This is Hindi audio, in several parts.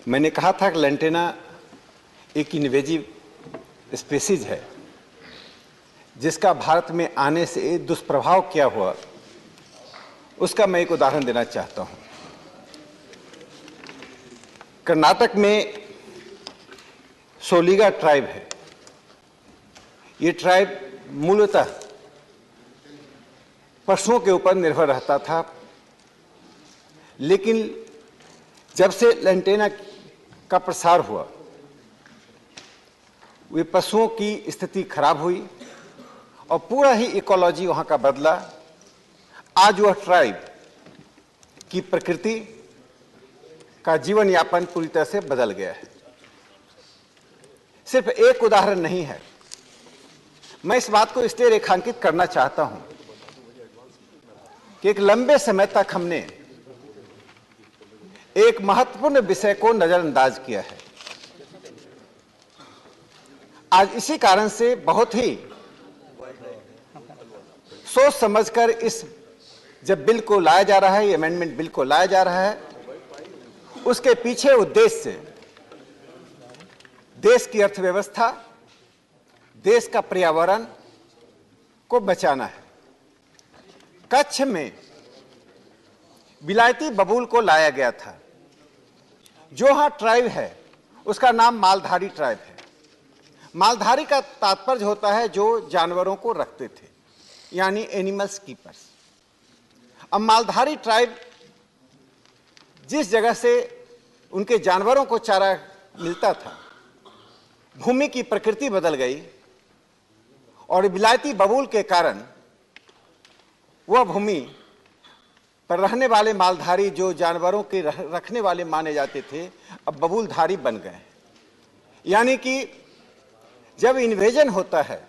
मैंने कहा था कि लेंटेना एक इन्वेजिव स्पीसीज है जिसका भारत में आने से दुष्प्रभाव क्या हुआ, उसका मैं एक उदाहरण देना चाहता हूं। कर्नाटक में सोलिगा ट्राइब है। ये ट्राइब मूलतः पशुओं के ऊपर निर्भर रहता था, लेकिन जब से लेंटेना का प्रसार हुआ, वे पशुओं की स्थिति खराब हुई और पूरा ही इकोलॉजी वहां का बदला। आज वह ट्राइब की प्रकृति का जीवन यापन पूरी तरह से बदल गया है। सिर्फ एक उदाहरण नहीं है, मैं इस बात को इसलिए रेखांकित करना चाहता हूं कि एक लंबे समय तक हमने एक महत्वपूर्ण विषय को नजरअंदाज किया है। आज इसी कारण से बहुत ही सोच समझकर इस जब बिल को लाया जा रहा है, ये अमेंडमेंट बिल को लाया जा रहा है, उसके पीछे उद्देश्य देश की अर्थव्यवस्था, देश का पर्यावरण को बचाना है। कच्छ में विलायती बबूल को लाया गया था। जो यहां ट्राइब है उसका नाम मालधारी ट्राइब है। मालधारी का तात्पर्य होता है जो जानवरों को रखते थे, यानी एनिमल्स कीपर्स। अब मालधारी ट्राइब जिस जगह से उनके जानवरों को चारा मिलता था, भूमि की प्रकृति बदल गई और विलायती बबूल के कारण वह भूमि पर रहने वाले मालधारी जो जानवरों के रखने वाले माने जाते थे, अब बबूलधारी बन गए। यानी कि जब इन्वेजन होता है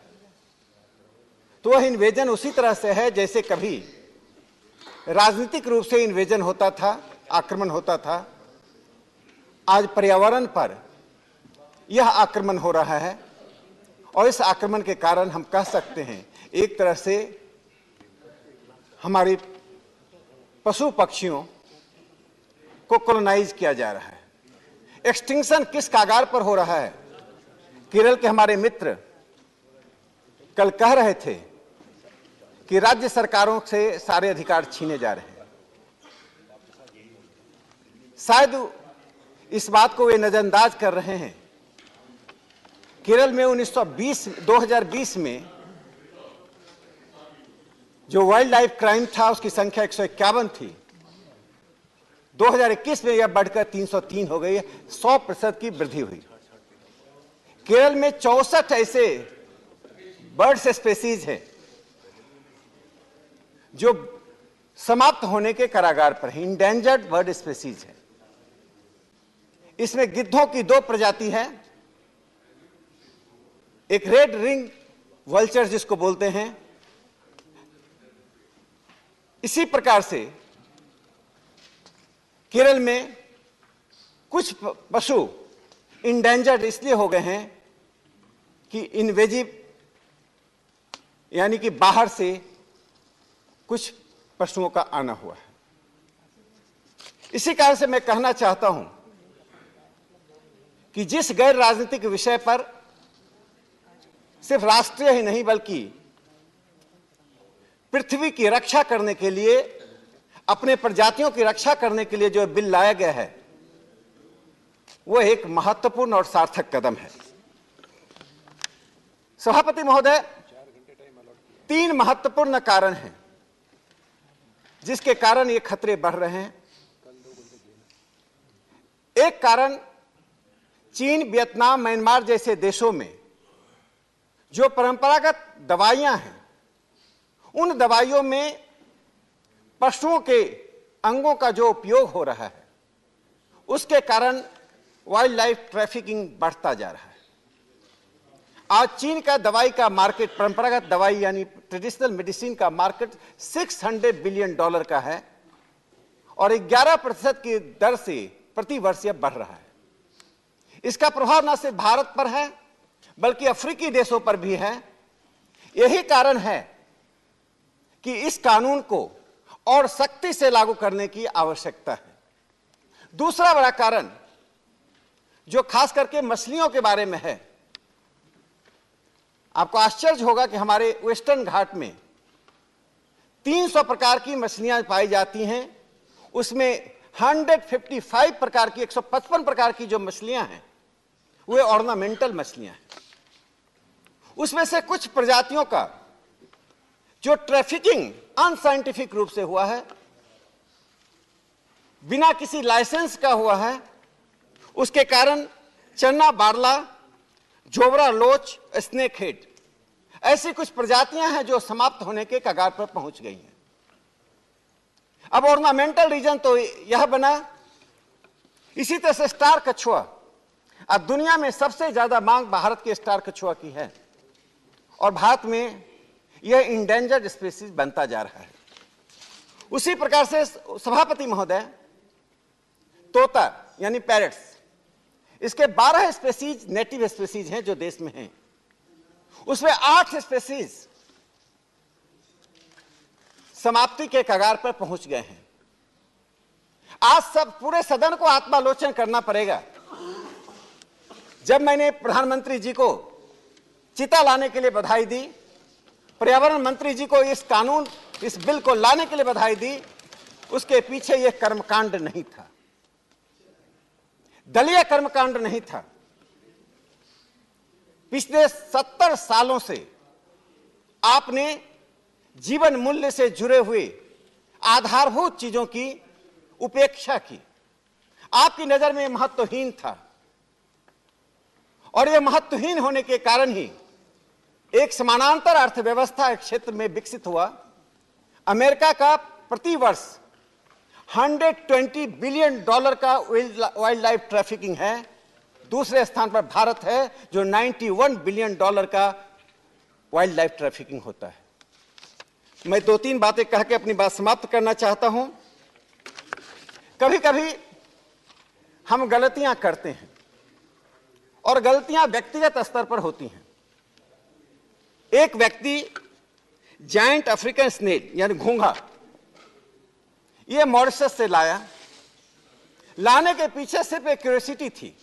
तो वह इन्वेजन उसी तरह से है जैसे कभी राजनीतिक रूप से इन्वेजन होता था, आक्रमण होता था। आज पर्यावरण पर यह आक्रमण हो रहा है और इस आक्रमण के कारण हम कह सकते हैं एक तरह से हमारी पशु पक्षियों को कॉलोनाइज किया जा रहा है। एक्सटिंक्शन किस कागार पर हो रहा है? केरल के हमारे मित्र कल कह रहे थे कि राज्य सरकारों से सारे अधिकार छीने जा रहे हैं। शायद इस बात को वे नजरअंदाज कर रहे हैं। केरल में 2020 में जो वाइल्ड लाइफ क्राइम था उसकी संख्या 151 थी। 2021 में यह बढ़कर 303 हो गई है। 100% की वृद्धि हुई। केरल में 64 ऐसे बर्ड्स स्पेसीज हैं जो समाप्त होने के कगार पर है, इंडेंजर्ड बर्ड स्पेसीज है। इसमें गिद्धों की 2 प्रजाति है, एक रेड रिंग वल्चर जिसको बोलते हैं। इसी प्रकार से केरल में कुछ पशु इंडेंजर्ड इसलिए हो गए हैं कि इन्वेजिव यानी कि बाहर से कुछ पशुओं का आना हुआ है। इसी कारण से मैं कहना चाहता हूं कि जिस गैर राजनीतिक विषय पर सिर्फ राष्ट्रीय ही नहीं बल्कि पृथ्वी की रक्षा करने के लिए, अपने प्रजातियों की रक्षा करने के लिए जो बिल लाया गया है, वह एक महत्वपूर्ण और सार्थक कदम है। सभापति महोदय, 3 महत्वपूर्ण कारण हैं जिसके कारण ये खतरे बढ़ रहे हैं। एक कारण चीन, वियतनाम, म्यांमार जैसे देशों में जो परंपरागत दवाइयां हैं, उन दवाइयों में पशुओं के अंगों का जो उपयोग हो रहा है, उसके कारण वाइल्ड लाइफ ट्रैफिकिंग बढ़ता जा रहा है। आज चीन का दवाई का मार्केट, परंपरागत दवाई यानी ट्रेडिशनल मेडिसिन का मार्केट $600 बिलियन का है और 11% की दर से प्रति वर्ष यह बढ़ रहा है। इसका प्रभाव न सिर्फ भारत पर है बल्कि अफ्रीकी देशों पर भी है। यही कारण है कि इस कानून को और सख्ती से लागू करने की आवश्यकता है। दूसरा बड़ा कारण जो खास करके मछलियों के बारे में है। आपको आश्चर्य होगा कि हमारे वेस्टर्न घाट में 300 प्रकार की मछलियां पाई जाती हैं, उसमें 155 प्रकार की 155 प्रकार की जो मछलियां हैं वे ऑर्नामेंटल मछलियां हैं। उसमें से कुछ प्रजातियों का जो ट्रैफिकिंग अनसाइंटिफिक रूप से हुआ है, बिना किसी लाइसेंस का हुआ है, उसके कारण चन्ना बारला, जोबरा लोच, स्नेक हेड ऐसी कुछ प्रजातियां हैं जो समाप्त होने के कगार पर पहुंच गई हैं। अब ऑर्नामेंटल रीजन तो यह बना। इसी तरह से स्टार कछुआ, अब दुनिया में सबसे ज्यादा मांग भारत के स्टार कछुआ की है और भारत में यह इंडेंजर्ड स्पीसीज बनता जा रहा है। उसी प्रकार से सभापति महोदय, तोता यानी पैरट्स, इसके 12 स्पीसीज नेटिव स्पीसीज हैं जो देश में हैं, उसमें 8 स्पीसीज समाप्ति के कगार पर पहुंच गए हैं। आज सब पूरे सदन को आत्मालोचन करना पड़ेगा। जब मैंने प्रधानमंत्री जी को चिता लाने के लिए बधाई दी, पर्यावरण मंत्री जी को इस बिल को लाने के लिए बधाई दी, उसके पीछे यह कर्मकांड नहीं था, दलीय कर्मकांड नहीं था। पिछले 70 सालों से आपने जीवन मूल्य से जुड़े हुए आधारभूत चीजों की उपेक्षा की। आपकी नजर में महत्वहीन था और यह महत्वहीन होने के कारण ही एक समानांतर अर्थव्यवस्था एक क्षेत्र में विकसित हुआ। अमेरिका का प्रतिवर्ष $120 बिलियन का वाइल्ड लाइफ ट्रैफिकिंग है। दूसरे स्थान पर भारत है जो $91 बिलियन का वाइल्ड लाइफ ट्रैफिकिंग होता है। मैं 2-3 बातें कह के अपनी बात समाप्त करना चाहता हूं। कभी कभी हम गलतियां करते हैं और गलतियां व्यक्तिगत स्तर पर होती हैं। एक व्यक्ति जायंट अफ्रीकन स्नेल यानी घोंघा, यह मॉरिशस से लाया। लाने के पीछे सिर्फ एक क्यूरियोसिटी थी,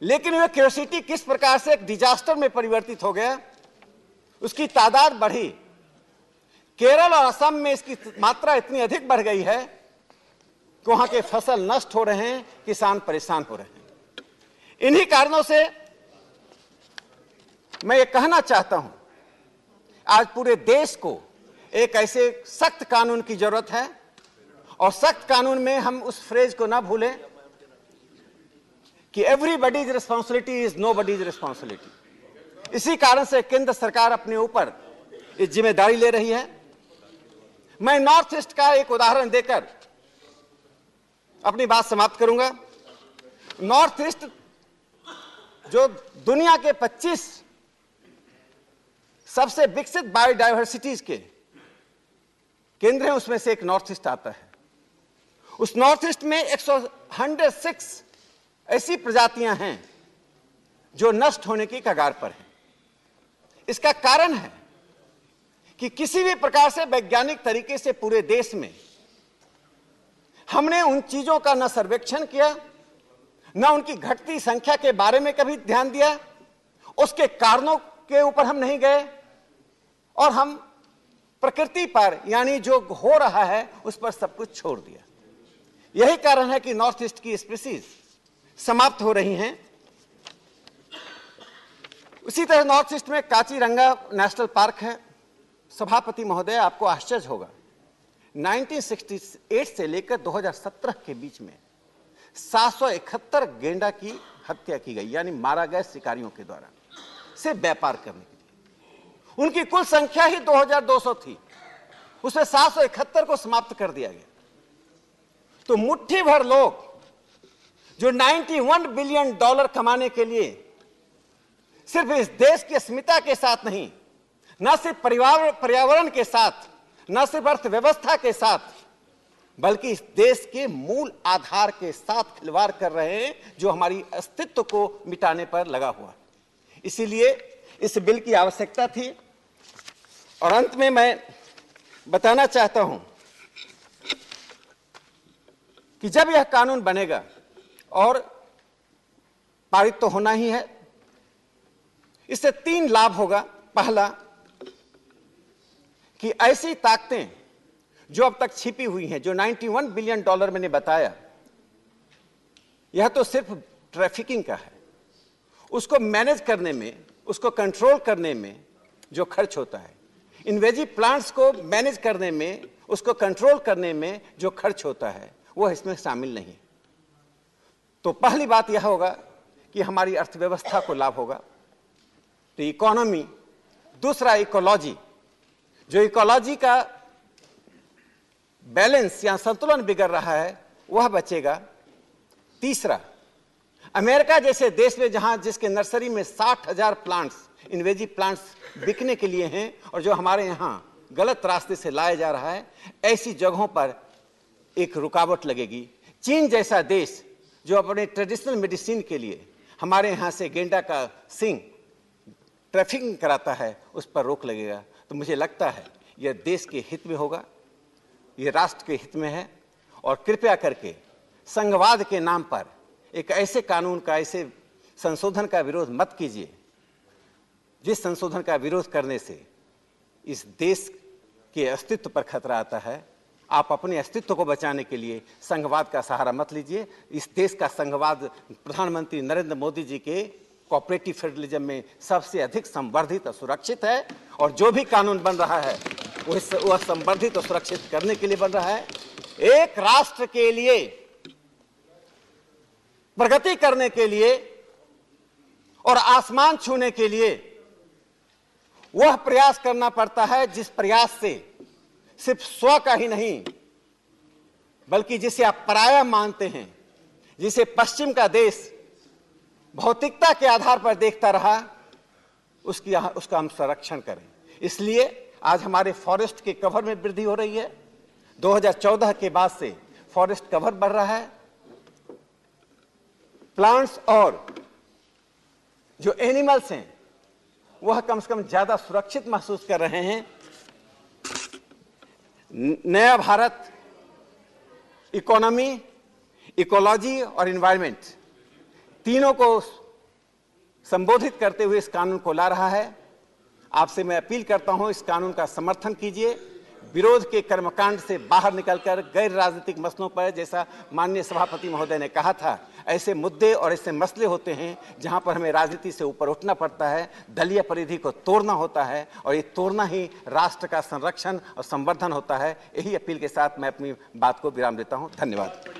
लेकिन वह क्यूरियोसिटी किस प्रकार से एक डिजास्टर में परिवर्तित हो गया, उसकी तादाद बढ़ी। केरल और असम में इसकी मात्रा इतनी अधिक बढ़ गई है कि वहां के फसल नष्ट हो रहे हैं, किसान परेशान हो रहे हैं। इन्हीं कारणों से मैं ये कहना चाहता हूं, आज पूरे देश को एक ऐसे सख्त कानून की जरूरत है और सख्त कानून में हम उस फ्रेज को ना भूलें कि एवरीबॉडीज रिस्पॉन्सिबिलिटी इज नोबॉडीज रिस्पॉन्सिबिलिटी। इसी कारण से केंद्र सरकार अपने ऊपर इस जिम्मेदारी ले रही है। मैं नॉर्थ ईस्ट का एक उदाहरण देकर अपनी बात समाप्त करूंगा। नॉर्थ ईस्ट जो दुनिया के 25 सबसे विकसित बायोडायवर्सिटीज के केंद्र हैं, उसमें से एक नॉर्थ ईस्ट आता है। उस नॉर्थ ईस्ट में 106 ऐसी प्रजातियां हैं जो नष्ट होने की कगार पर हैं। इसका कारण है कि किसी भी प्रकार से वैज्ञानिक तरीके से पूरे देश में हमने उन चीजों का न सर्वेक्षण किया, न उनकी घटती संख्या के बारे में कभी ध्यान दिया, उसके कारणों के ऊपर हम नहीं गए और हम प्रकृति पर यानी जो हो रहा है उस पर सब कुछ छोड़ दिया। यही कारण है कि नॉर्थ ईस्ट की स्पीसीज समाप्त हो रही हैं। उसी तरह नॉर्थ ईस्ट में काचीरंगा नेशनल पार्क है। सभापति महोदय, आपको आश्चर्य होगा, 1968 से लेकर 2017 के बीच में 771 गेंडा की हत्या की गई, यानी मारा गया शिकारियों के द्वारा से व्यापार करने के लिए। उनकी कुल संख्या ही 2200 थी, उसमें 771 को समाप्त कर दिया गया। तो मुट्ठी भर लोग जो $91 बिलियन कमाने के लिए सिर्फ इस देश की अस्मिता के साथ नहीं, न सिर्फ पर्यावरण के साथ, न सिर्फ अर्थव्यवस्था के साथ, बल्कि इस देश के मूल आधार के साथ खिलवाड़ कर रहे हैं, जो हमारी अस्तित्व को मिटाने पर लगा हुआ। इसीलिए इस बिल की आवश्यकता थी। और अंत में मैं बताना चाहता हूं कि जब यह कानून बनेगा और पारित तो होना ही है। इससे 3 लाभ होगा। पहला कि ऐसी ताकतें जो अब तक छिपी हुई हैं, जो $91 बिलियन मैंने बताया, यह तो सिर्फ ट्रैफिकिंग का है। उसको मैनेज करने में, उसको कंट्रोल करने में जो खर्च होता है, इन्वेजिव प्लांट्स को मैनेज करने में, उसको कंट्रोल करने में जो खर्च होता है, वह इसमें शामिल नहीं। तो पहली बात यह होगा कि हमारी अर्थव्यवस्था को लाभ होगा, तो इकोनॉमी। दूसरा इकोलॉजी, जो इकोलॉजी का बैलेंस या संतुलन बिगड़ रहा है वह बचेगा। तीसरा, अमेरिका जैसे देश में जहां जिसके नर्सरी में 60,000 प्लांट्स, इन्वेजिव प्लांट्स बिकने के लिए हैं और जो हमारे यहां गलत रास्ते से लाया जा रहा है, ऐसी जगहों पर एक रुकावट लगेगी। चीन जैसा देश जो अपने ट्रेडिशनल मेडिसिन के लिए हमारे यहां से गेंडा का सिंग ट्रैफिकिंग कराता है, उस पर रोक लगेगा। तो मुझे लगता है यह देश के हित में होगा, यह राष्ट्र के हित में है। और कृपया करके संघवाद के नाम पर एक ऐसे कानून का, ऐसे संशोधन का विरोध मत कीजिए जिस संशोधन का विरोध करने से इस देश के अस्तित्व पर खतरा आता है। आप अपने अस्तित्व को बचाने के लिए संघवाद का सहारा मत लीजिए। इस देश का संघवाद प्रधानमंत्री नरेंद्र मोदी जी के कोऑपरेटिव फेडरलिज्म में सबसे अधिक संवर्धित और सुरक्षित है, और जो भी कानून बन रहा है वह संवर्धित और सुरक्षित करने के लिए बन रहा है। एक राष्ट्र के लिए प्रगति करने के लिए और आसमान छूने के लिए वह प्रयास करना पड़ता है जिस प्रयास से सिर्फ स्व का ही नहीं, बल्कि जिसे आप पराया मानते हैं, जिसे पश्चिम का देश भौतिकता के आधार पर देखता रहा, उसका हम संरक्षण करें। इसलिए आज हमारे फॉरेस्ट के कवर में वृद्धि हो रही है। 2014 के बाद से फॉरेस्ट कवर बढ़ रहा है। प्लांट्स और जो एनिमल्स हैं वह कम से कम ज्यादा सुरक्षित महसूस कर रहे हैं। नया भारत इकोनॉमी, इकोलॉजी और एनवायरनमेंट तीनों को संबोधित करते हुए इस कानून को ला रहा है। आपसे मैं अपील करता हूं, इस कानून का समर्थन कीजिए। विरोध के कर्मकांड से बाहर निकलकर गैर राजनीतिक मसलों पर, जैसा माननीय सभापति महोदय ने कहा था, ऐसे मुद्दे और ऐसे मसले होते हैं जहां पर हमें राजनीति से ऊपर उठना पड़ता है, दलीय परिधि को तोड़ना होता है, और ये तोड़ना ही राष्ट्र का संरक्षण और संवर्धन होता है। यही अपील के साथ मैं अपनी बात को विराम देता हूं। धन्यवाद।